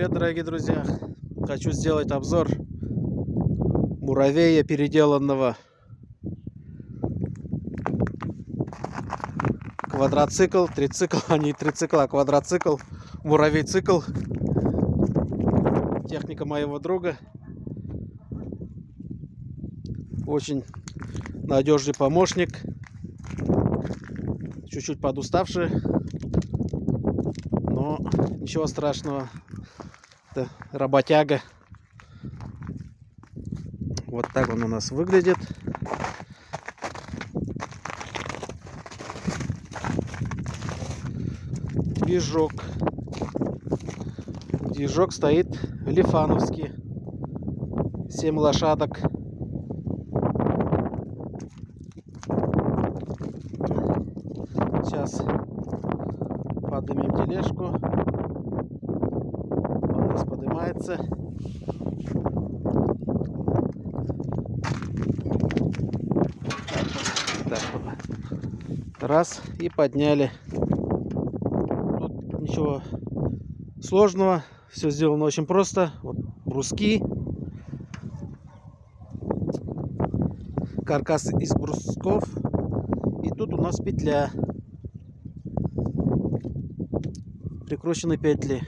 Привет, дорогие друзья! Хочу сделать обзор муравея переделанного. Квадроцикл, трицикл, а не трицикл, а квадроцикл, муравей-цикл. Техника моего друга. Очень надежный помощник. Чуть-чуть подуставший, но ничего страшного. Это работяга. Вот так он у нас выглядит. Движок. Движок стоит лифановский. 7 лошадок. Сейчас поднимем тележку. Он у нас поднимается. Так, раз, и подняли. Тут ничего сложного. Все сделано очень просто. Вот бруски. Каркас из брусков. И тут у нас петля. Прикручены петли.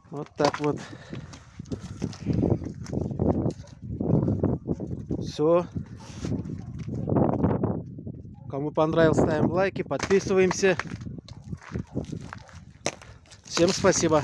Вот так вот. Все. Кому понравилось, ставим лайки, подписываемся. Всем спасибо.